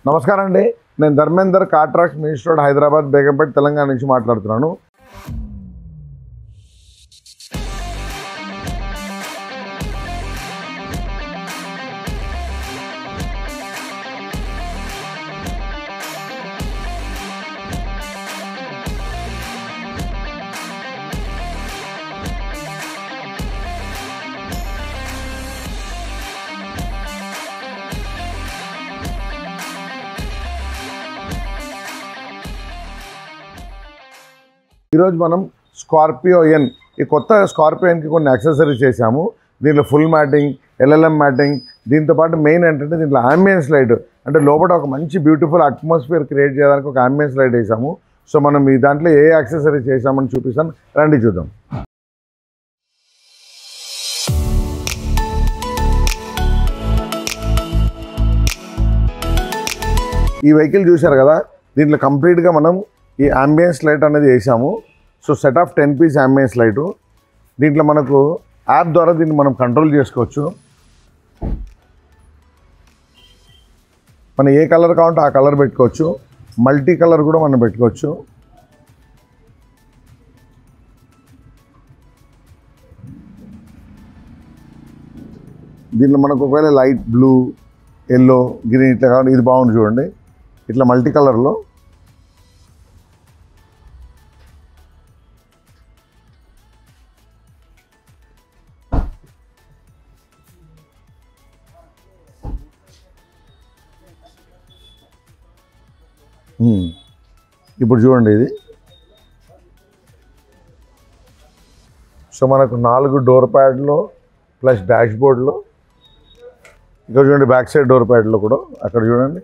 నమస్కారం అండి. నేను ధర్మేందర్ కాట్రాక్స్ మినిస్టర్ రోడ్ హైదరాబాద్ బేగంపేట తెలంగాణ నుంచి మాట్లాడుతున్నాను. ఈరోజు మనం స్కార్పియో ఎన్ ఈ కొత్త స్కార్పియో ఎన్కి కొన్ని యాక్సెసరీస్ చేసాము. దీంట్లో ఫుల్ మ్యాటింగ్, ఎల్ఎల్ఎం మ్యాటింగ్, దీంతోపాటు మెయిన్ ఏంటంటే దీంట్లో అంబియన్స్ లైట్, అంటే లోపల ఒక మంచి బ్యూటిఫుల్ అట్మాస్ఫియర్ క్రియేట్ చేయడానికి ఒక అంబియన్స్ లైట్ వేసాము. సో మనం ఈ దాంట్లో ఏ యాక్సెసరీస్ చేసామని చూపిస్తాను, రండి చూద్దాం. ఈ వెహికల్ చూశారు కదా, దీంట్లో కంప్లీట్గా మనం ఈ అంబియన్స్ లైట్ అనేది వేసాము. So set of 10 piece ambience light. దీంట్లో మనకు యాప్ ద్వారా దీన్ని మనం కంట్రోల్ చేసుకోవచ్చు. మనం ఏ కలర్ కావాలంటే ఆ కలర్ పెట్టుకోవచ్చు. మల్టీ కలర్ కూడా మనం పెట్టుకోవచ్చు. దీంట్లో మనకు ఒకవేళ లైట్ బ్లూ, ఎల్లో, గ్రీన్ ఇట్లా కావాలి, ఇది బాగుంది చూడండి. ఇట్లా మల్టీ కలర్లో ఇప్పుడు చూడండి ఇది. సో మనకు 4 డోర్ ప్యాడ్లో ప్లస్ డాష్ బోర్డ్లో, ఇక్కడ చూడండి బ్యాక్ సైడ్ డోర్ ప్యాడ్లో కూడా అక్కడ చూడండి.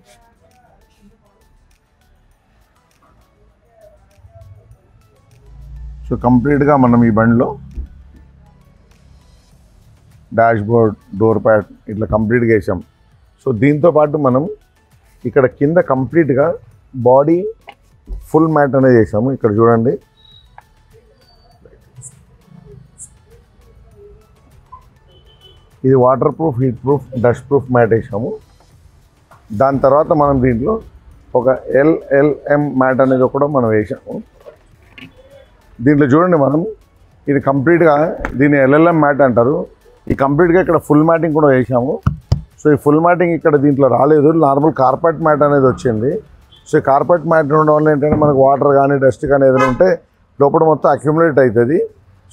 సో కంప్లీట్గా మనం ఈ బండిలో డాష్ బోర్డ్, డోర్ ప్యాడ్ ఇట్లా కంప్లీట్గా వేసాం. సో దీంతో పాటు మనం ఇక్కడ కింద కంప్లీట్గా బాడీ ఫుల్ మ్యాట్ అనేది వేసాము. ఇక్కడ చూడండి, ఇది waterproof, heatproof, dustproof mat వేసాము. దాని తర్వాత మనం దీంట్లో ఒక ఎల్ఎల్ఎం మ్యాట్ అనేది కూడా మనం వేసాము. దీంట్లో చూడండి మనం ఇది కంప్లీట్గా దీన్ని ఎల్ఎల్ఎం మ్యాట్ అంటారు. ఈ కంప్లీట్గా ఇక్కడ ఫుల్ మ్యాటింగ్ కూడా వేసాము. సో ఈ ఫుల్ మ్యాటింగ్ ఇక్కడ దీంట్లో రాలేదు, నార్మల్ కార్పెట్ మ్యాట్ అనేది వచ్చింది. సో ఈ కార్పెట్ మ్యాట్ ఉండడం వల్ల ఏంటంటే మనకు వాటర్ కానీ డస్ట్ కానీ ఏదైనా ఉంటే లోపల మొత్తం అక్యుములేట్ అవుతుంది.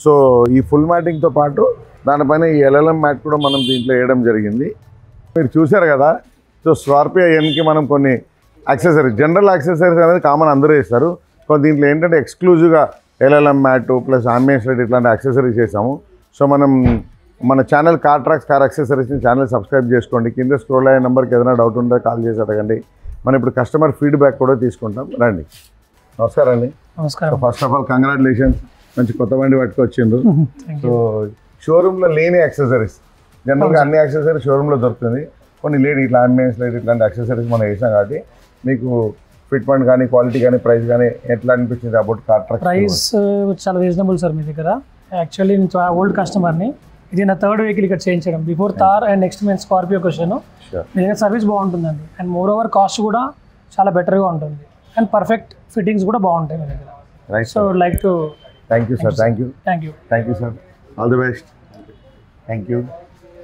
సో ఈ ఫుల్ మ్యాటింగ్తో పాటు దానిపైన ఈ ఎల్ఎల్ఎం మ్యాట్ కూడా మనం దీంట్లో వేయడం జరిగింది. మీరు చూశారు కదా. సో స్కార్పియో ఎన్కి మనం కొన్ని యాక్సెసరీస్, జనరల్ యాక్సెసరీస్ అనేది కామన్ అందరూ వేస్తారు. సో దీంట్లో ఏంటంటే ఎక్స్క్లూజివ్గా LLM mat plus ambience light ఇట్లాంటి యాక్సెసరీస్ చేసాము. సో మన ఛానల్ కాట్రాక్స్ కార్ యాక్సెసరీస్ని ఛానల్ సబ్స్క్రైబ్ చేసుకోండి. కింద స్క్రోల్ అయ్యే నెంబర్కి ఏదైనా డౌట్ ఉంటే కాల్ చేసి అడగండి. మనం ఇప్పుడు కస్టమర్ ఫీడ్బ్యాక్ కూడా తీసుకుంటాం, రండి. నమస్కారం అండి. నమస్కారం. ఫస్ట్ ఆఫ్ ఆల్ కంగ్రాచులేషన్స్, మంచి కొత్త బండి పట్టుకొచ్చిండ్రు. సో షోరూంలో లేని యాక్సెసరీస్, జనరల్గా అన్ని యాక్సెసరీస్ షోరూంలో దొరుకుతుంది. కొన్ని లేని ఇట్లా అంబియన్స్ లైట్ ఇట్లాంటి యాక్సెసరీస్ మనం వేసాం కాబట్టి మీకు ఫిట్మెంట్ కానీ క్వాలిటీ కానీ ప్రైస్ కానీ ఎట్లా అనిపించింది అబౌట్ కాట్రాక్స్? ప్రైస్ చాలా రీజనబుల్ సార్ మీ దగ్గర. యాక్చువల్లీ నేను ఓల్డ్ కస్టమర్ని. ఇది నా 3rd వెహికల్ ఇక్కడ చేయించడం. బిఫోర్ థార్ అండ్ నెక్స్ట్ మేము స్కార్పియోకి వచ్చాను. మీ దగ్గర సర్వీస్ బాగుంటుందండి. అండ్ మోర్ ఓవర్ కాస్ట్ కూడా చాలా బెటర్గా ఉంటుంది. అండ్ పర్ఫెక్ట్ ఫిట్టింగ్స్ కూడా బాగుంటాయి మీ దగ్గర. Right. So like to thank you sir. Thank you thank you thank you sir. All the best. Thank you.